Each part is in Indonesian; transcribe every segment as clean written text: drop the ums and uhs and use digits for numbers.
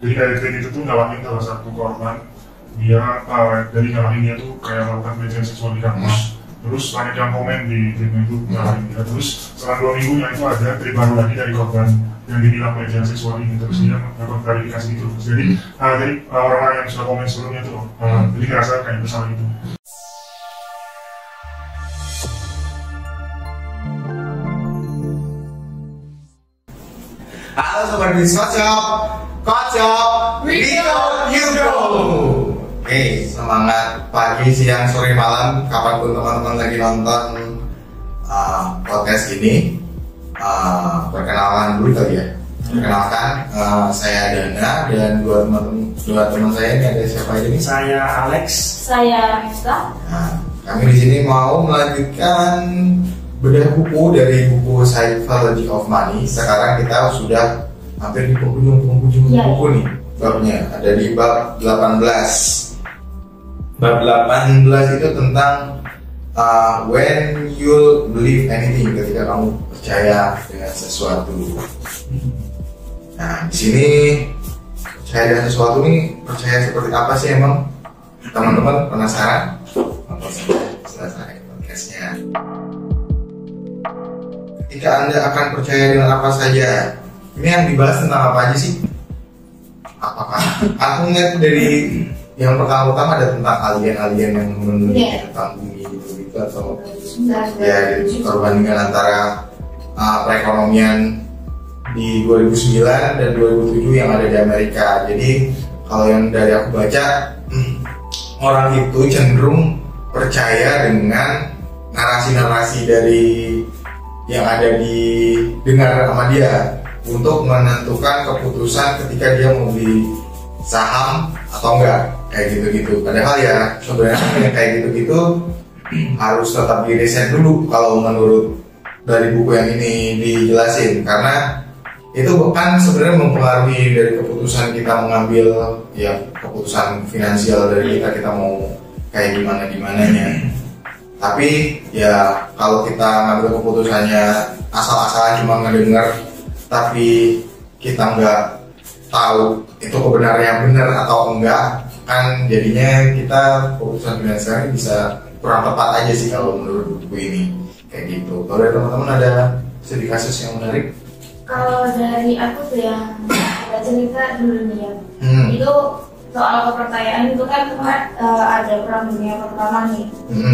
Jadi kayak tweet itu tuh nyalahin salah satu korban, dia dari nyalahin dia tuh kayak melakukan pelecehan seksual di kampus. Terus banyak yang komen di tweetnya itu nyalahin dia. Terus setelah 2 minggunya itu ada tweet baru lagi dari korban yang dibilang pelecehan seksual ini. Terus dia melakukan klarifikasi gitu. Jadi orang-orang yang sudah komen sebelumnya tuh jadi ngerasa kayak bersalah itu. Halo Sobat Bisnis Kocok, we know you go. Oke, semangat pagi, siang, sore, malam, kapanpun teman-teman lagi nonton podcast ini. Perkenalan dulu kali ya. Perkenalkan, saya Dana dan dua teman saya ini, ada siapa aja nih? Saya Alex. Saya Miftah. Nah, kami di sini mau melanjutkan bedah buku dari buku Psychology of Money. Sekarang kita sudah hampir di penghujung buku nih. Babnya ada di bab 18. Bab 18 itu tentang when you believe anything, ketika kamu percaya dengan sesuatu. Nah, di sini percaya dengan sesuatu nih, percaya seperti apa sih emang? Teman-teman penasaran? Langsung selesai podcastnya. Ketika Anda akan percaya dengan apa saja, ini yang dibahas tentang apa aja sih? Apakah aku ngeliat dari yang pertama ada tentang alien yang meneliti tentang bumi gitu atau ya perbandingan antara perekonomian di 2009 dan 2007 yang ada di Amerika. Jadi kalau yang dari aku baca, orang itu cenderung percaya dengan narasi-narasi dari yang ada di dengar sama dia untuk menentukan keputusan ketika dia mau beli saham atau enggak, kayak gitu-gitu. Padahal ya sebenarnya yang kayak gitu-gitu harus tetap diriset dulu kalau menurut dari buku yang ini dijelasin, karena itu kan sebenarnya mempengaruhi dari keputusan kita mengambil ya keputusan finansial dari kita mau kayak gimana-gimananya. Tapi ya kalau kita ngambil keputusannya asal-asalan cuma ngedenger tapi kita nggak tahu itu kebenarannya benar atau enggak, kan jadinya kita keputusan finansialnya bisa kurang tepat aja sih kalau menurut buku ini, kayak gitu. Kalau dari teman-teman ada studi kasus yang menarik? Kalau dari aku tuh yang ada cerita dulu nih ya. Itu soal kepercayaan itu kan ada perang dunia pertama nih.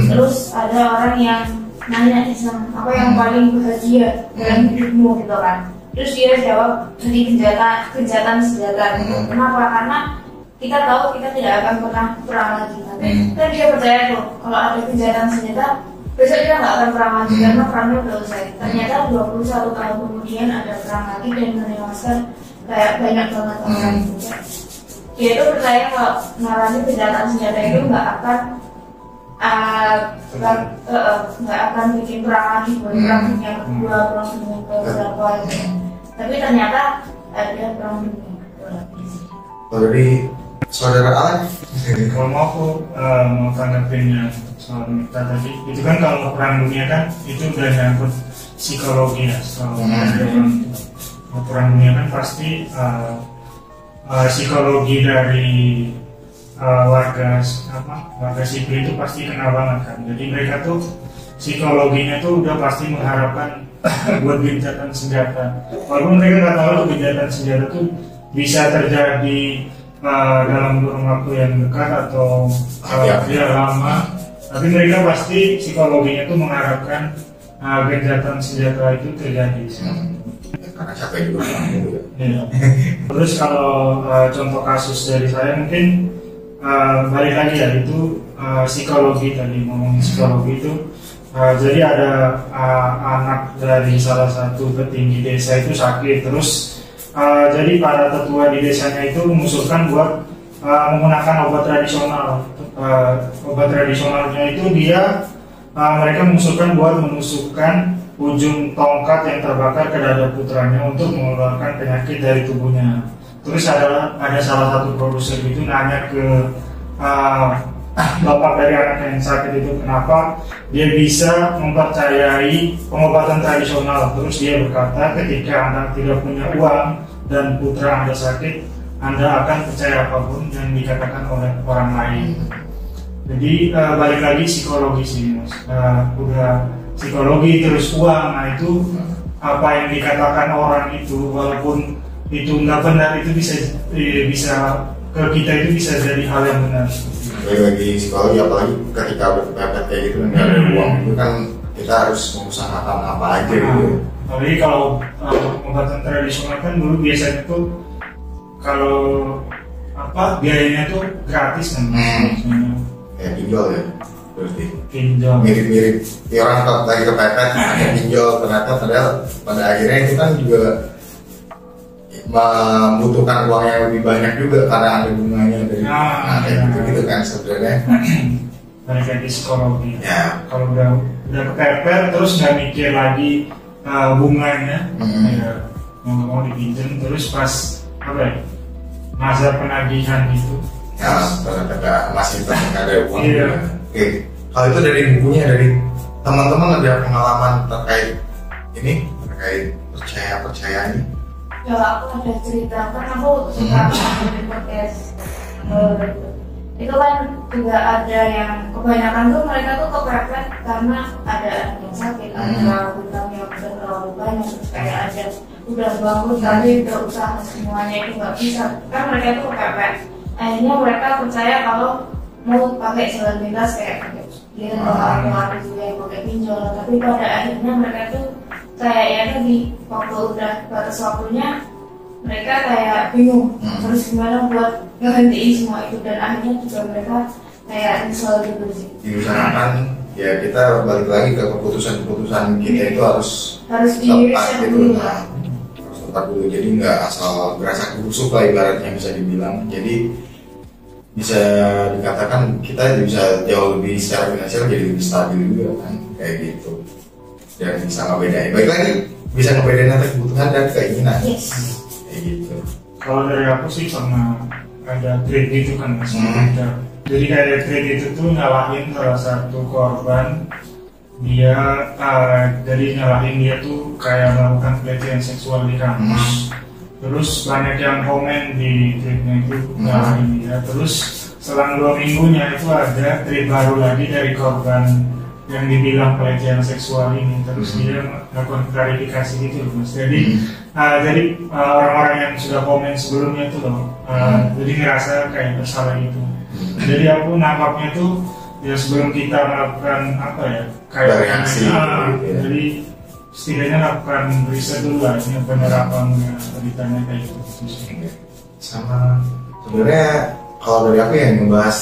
Terus ada orang yang nanya Islam, apa yang paling bahagia dalam hidupmu gitu kan. Terus dia jawab dari kejahatan senjata. Kenapa? Karena kita tahu kita tidak akan pernah perang lagi. Tapi dia percaya tuh kalau ada kejahatan senjata, besok kita nggak akan perang lagi karena perangnya udah selesai. Ternyata 21 tahun kemudian ada perang lagi dan menewaskan kayak banyak banget orang juga. Dia itu percaya kalau narasi kejahatan senjata itu nggak akan bikin perang lagi, perang dunia kedua, perang dunia keberapa gitu. Tapi ternyata ada perang dunia kedua lagi. Dari saudara Alex, Kalau mau aku mau tanggapin soal kita tadi, itu kan kalau perang dunia kan itu udah nyangkut psikologi ya, soal perang dunia kan pasti psikologi dari warga sipil itu pasti kena banget kan. Jadi mereka tuh psikologinya tuh udah pasti mengharapkan buat gencatan senjata. Walaupun mereka nggak tahu tuh gencatan senjata tuh bisa terjadi dalam kurun waktu yang dekat atau lama. Tapi mereka pasti psikologinya tuh mengharapkan gencatan senjata itu terjadi. Karena capek juga Ya. Terus kalau contoh kasus dari saya mungkin balik lagi ya, itu psikologi tadi, ngomongin psikologi itu jadi ada anak dari salah satu petinggi desa itu sakit, terus jadi para tetua di desanya itu mengusulkan buat menggunakan obat tradisional. Obat tradisionalnya itu mereka mengusulkan buat menusukkan ujung tongkat yang terbakar ke dada putranya untuk mengeluarkan penyakit dari tubuhnya. Terus ada salah satu produser itu nanya ke bapak dari anak yang sakit itu, kenapa dia bisa mempercayai pengobatan tradisional. Terus dia berkata, ketika anak tidak punya uang dan putra Anda sakit, Anda akan percaya apapun yang dikatakan oleh orang lain. Jadi balik lagi psikologi sih Mas. Udah psikologi terus uang, nah itu apa yang dikatakan orang itu walaupun itu nggak benar itu bisa ke kita itu bisa jadi hal yang benar. Bagi psikologi apalagi ketika berpepet kayak gitu nggak ada uang itu kan kita harus mengusahakan apa aja gitu. Apalagi kalau pengobatan tradisional kan dulu biasanya tuh kalau biayanya tuh gratis kan. Kayak pinjol ya, berarti pinjol mirip-mirip ya, orang lagi kepepet hanya pinjol, ternyata padahal pada akhirnya itu kan juga membutuhkan uang yang lebih banyak juga karena ada bunganya dari kayak gitu kan sebenarnya. Balik lagi psikologi ya. Kalau udah kepepet terus nggak mikir lagi bunganya, ya mau dipinjam terus pas masa penagihan gitu ya ternyata masih ada uang. Iya. Oke, kalau itu dari bukunya, dari teman-teman ada pengalaman terkait ini, terkait percaya ini? Ya aku ada cerita, kan aku suka di podcast itu kan juga ada yang kebanyakan tuh mereka tuh kepepet karena ada yang sakit, ada hutang yang terlalu banyak, kayak ada udah bangun tapi udah usaha semuanya itu nggak bisa, kan mereka tuh kepepet. Akhirnya mereka percaya kalau mau pakai jalan pintas kayak dia orang yang juga yang pakai pinjol, tapi pada akhirnya mereka tuh kayaknya tadi waktu udah batas waktunya mereka kayak bingung terus gimana buat ngehentiin semua itu, dan akhirnya juga mereka kayak nyesel gitu sih. Diusahakan ya, kita balik lagi ke keputusan kita itu harus tepat gitu. Harus tepat dulu, jadi nggak asal berasa kusuk lah ibaratnya bisa dibilang. Jadi bisa dikatakan kita bisa jauh lebih secara finansial jadi lebih stabil juga kan, kayak gitu. Dan bisa ngebedain, baik lagi bisa ngebedain antara kebutuhan dan keinginan. Kayak gitu. Kalau dari aku sih pernah ada trade gitu kan Mas. Jadi kayak trade itu tuh nyalahin salah satu korban, dia jadi nyalahin dia tuh kayak melakukan pelecehan seksual di kampus. Terus banyak yang komen di tweetnya itu nyalahin dia. Terus selang 2 minggunya itu ada tweet baru lagi dari korban yang dibilang pelecehan seksual ini. Terus dia melakukan klarifikasi gitu loh Mas. Jadi orang-orang yang sudah komen sebelumnya itu loh, jadi ngerasa kayak bersalah gitu. Jadi aku nangkapnya tuh ya sebelum kita melakukan kayak reaksi, jadi setidaknya lakukan riset dulu lah, ini benar apa enggak, beritanya kayak gitu. Sama sebenarnya kalau dari aku yang membahas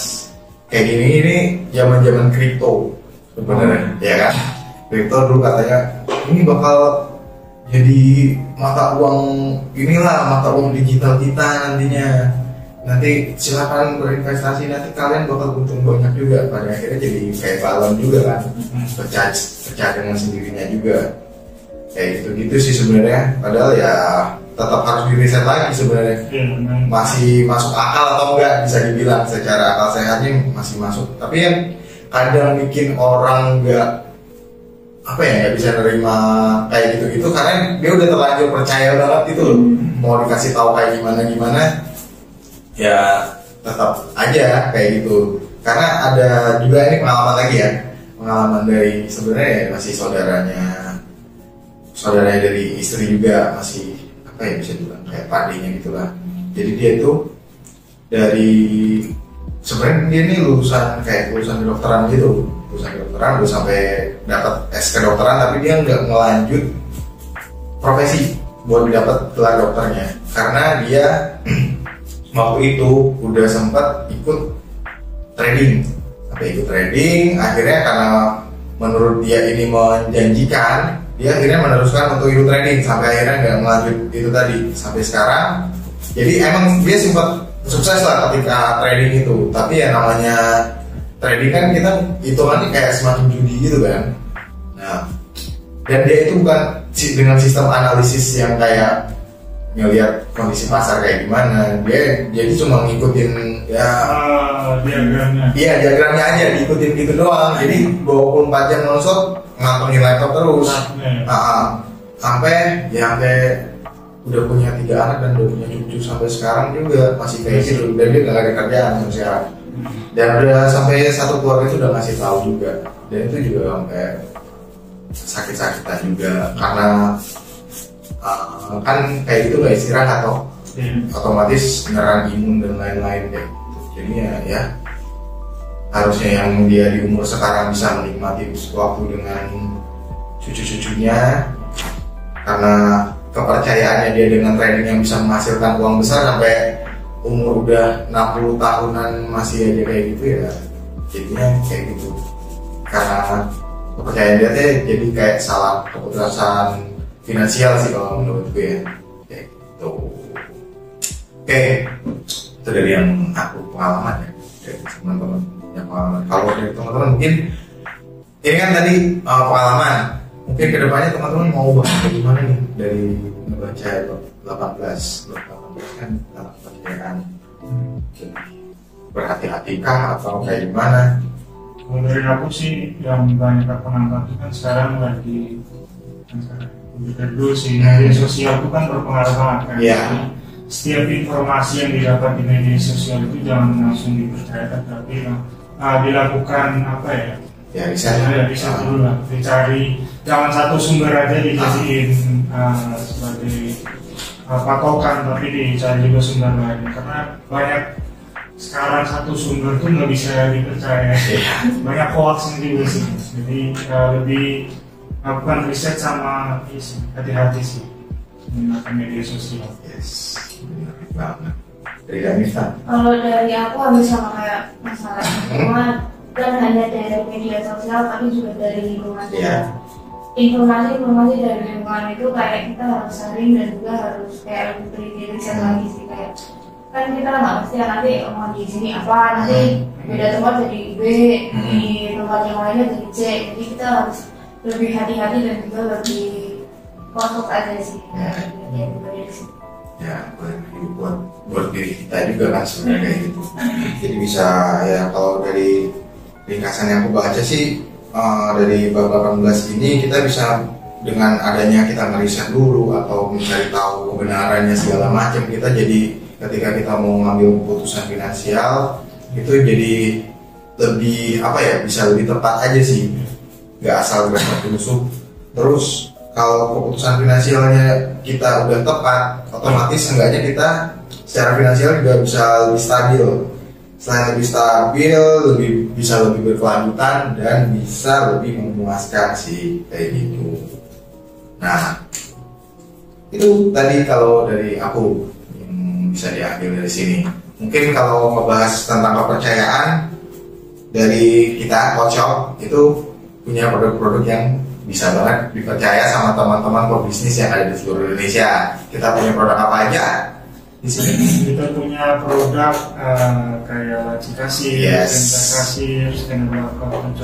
kayak gini, ini zaman kripto sebenarnya, ya kan? Kripto dulu katanya ini bakal jadi mata uang digital kita nantinya. Nanti silakan berinvestasi, nanti kalian bakal untung banyak juga. Pada akhirnya jadi kayak balon juga kan, pecah dengan sendirinya juga. Kayak gitu sih sebenarnya. Padahal ya tetap harus diriset lagi sebenarnya. Masih masuk akal atau enggak, bisa dibilang secara akal sehatnya masih masuk. Tapi yang kadang bikin orang nggak bisa nerima kayak gitu karena dia udah terlanjur percaya banget gitu loh. Mau dikasih tahu kayak gimana ya tetap aja kayak gitu. Karena ada juga ini pengalaman lagi ya, pengalaman dari sebenarnya masih saudaranya dari istri juga, masih bisa dibilang kayak padenya gitulah. Jadi dia itu dari sebenarnya dia ini lulusan kedokteran gitu, udah sampai dapat S kedokteran, tapi dia nggak ngelanjut profesi buat dapat gelar dokternya karena dia waktu itu udah sempat ikut trading, akhirnya karena menurut dia ini menjanjikan, dia akhirnya meneruskan untuk ikut trading sampai akhirnya nggak melanjut itu tadi sampai sekarang. Jadi emang dia sempat sukses lah ketika trading itu, tapi ya namanya trading kan kita hitungannya kayak semacam judi gitu kan. Nah, dan dia itu bukan dengan sistem analisis yang kayak ngelihat kondisi pasar kayak gimana, dia jadi cuma ngikutin diagramnya. Iya, diagramnya aja diikutin gitu doang. Jadi 24 jam nonstop ngantongin laptop terus. Sampai udah punya 3 anak dan udah punya cucu sampai sekarang juga masih kayak gitu, dan dia nggak ada kerjaan sampai sekarang, dan udah sampai satu keluarga itu udah ngasih tahu juga, dan itu juga sampai sakit-sakitan juga karena kan kayak gitu nggak istirahat toh, otomatis penyerahan imun dan lain-lain kayak gitu. Jadinya ya harusnya yang dia di umur sekarang bisa menikmati waktu dengan cucu-cucunya, karena kepercayaannya dia dengan trading yang bisa menghasilkan uang besar sampai umur udah 60 tahunan masih aja kayak gitu ya, jadinya kayak gitu karena kepercayaan dia teh jadi kayak salah keputusan finansial sih kalau menurut gue ya, kayak gitu. Oke, itu dari yang aku pengalaman ya, dari teman-teman yang pengalaman. Kalau dari teman-teman mungkin ini kan tadi pengalaman, mungkin kedepannya teman-teman mau bahas bagaimana nih dari membaca 18 kan dalam percayaan, berhati-hatikah atau kayak gimana? Kalau dari aku sih yang banyak aku nangkap itu kan sekarang lagi dulu sih media sosial itu kan berpengaruh banget kan. Jadi, setiap informasi yang didapat di media sosial itu jangan langsung dipercaya, tapi dilakukan apa ya? Ya bisa dulu lah, dicari, jangan satu sumber aja dijadiin sebagai patokan, tapi dicari juga sumber lain, karena banyak sekarang satu sumber tuh nggak bisa dipercaya, banyak hoax juga sih, jadi lebih lakukan riset sama hati-hati sih menggunakan media sosial. Yes, benar banget. Dari Danita? Kalau dari aku hampir sama kayak masalah lingkungan, dan hanya dari media sosial tapi juga dari lingkungan. Informasi dari lingkungan itu kayak kita harus sharing dan juga harus kayak lebih teliti riset lagi sih, kayak kan kita nggak pasti nanti mau di sini apa, nanti beda tempat jadi B, di tempat yang lainnya jadi C, jadi kita harus lebih hati-hati dan juga lebih fokus aja sih. Ya, buat diri kita juga kan sebenarnya kayak gitu. Jadi bisa ya, kalau dari ringkasan yang aku baca sih dari bab 18 ini kita bisa dengan adanya kita ngeriset dulu atau mencari tahu kebenarannya segala macam, kita jadi ketika kita mau ngambil keputusan finansial itu jadi lebih apa ya, bisa lebih tepat aja sih, nggak asal berasal tusuk. Terus kalau keputusan finansialnya kita udah tepat, otomatis enggaknya kita secara finansial juga bisa lebih stabil. Selain lebih stabil, bisa lebih berkelanjutan dan bisa lebih memuaskan sih kayak gitu. Nah, itu tadi kalau dari aku yang bisa diambil dari sini. Mungkin kalau ngebahas tentang kepercayaan, dari kita Coachshop itu punya produk-produk yang bisa banget dipercaya sama teman-teman pebisnis yang ada di seluruh Indonesia. Kita punya produk apa aja di sini? Kita punya produk kayak laci kasir, printer kasir, scanner barcode,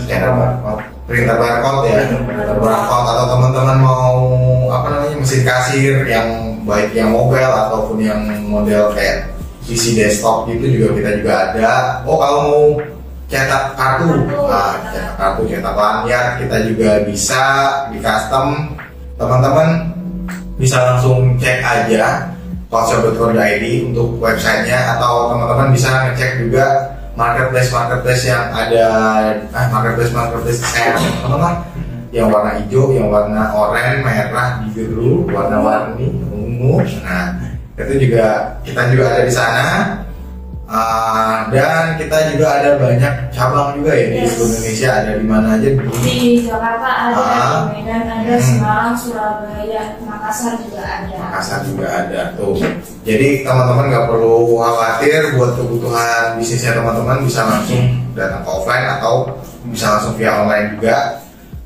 printer barcode ya, printer barcode, atau teman-teman mau apa namanya mesin kasir yang baik yang mobile ataupun yang model kayak PC desktop gitu juga kita juga ada. Oh, kalau mau cetak kartu, cetak kartu, cetak lanyard, kita juga bisa di custom. Teman-teman bisa langsung cek aja coachshop.co.id untuk websitenya, atau teman-teman bisa ngecek juga marketplace yang ada, marketplace saya teman-teman, yang warna hijau, yang warna oranye, merah, biru, warna-warni, ungu. Nah, itu juga kita juga ada di sana. Dan kita juga ada banyak cabang juga ya di seluruh Indonesia. Ada di mana aja? Di Jakarta ada, di Medan ada, Semarang, Surabaya, Makassar juga ada. Tuh. Jadi teman-teman nggak perlu khawatir buat kebutuhan bisnisnya teman-teman, bisa langsung datang ke offline atau bisa langsung via online juga.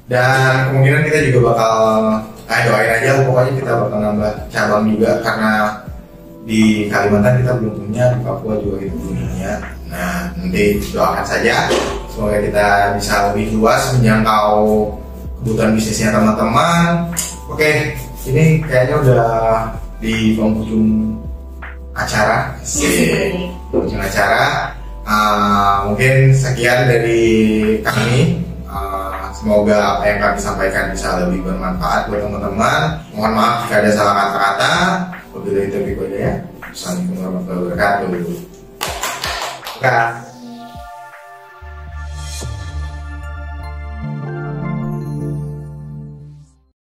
Dan kemungkinan kita juga bakal doain aja, pokoknya kita bakal nambah cabang juga, karena di Kalimantan kita belum punya, di Papua juga kita belum punya. Nah, nanti doakan saja semoga kita bisa lebih luas menjangkau kebutuhan bisnisnya teman-teman. Oke, ini kayaknya udah di penghujung acara. Penghujung acara. Mungkin sekian dari kami. Semoga apa yang kami sampaikan bisa lebih bermanfaat buat teman-teman. Mohon maaf jika ada salah kata-kata. Wabillahi taufiq wal hidayah. Assalamualaikum warahmatullahi wabarakatuh. Oke.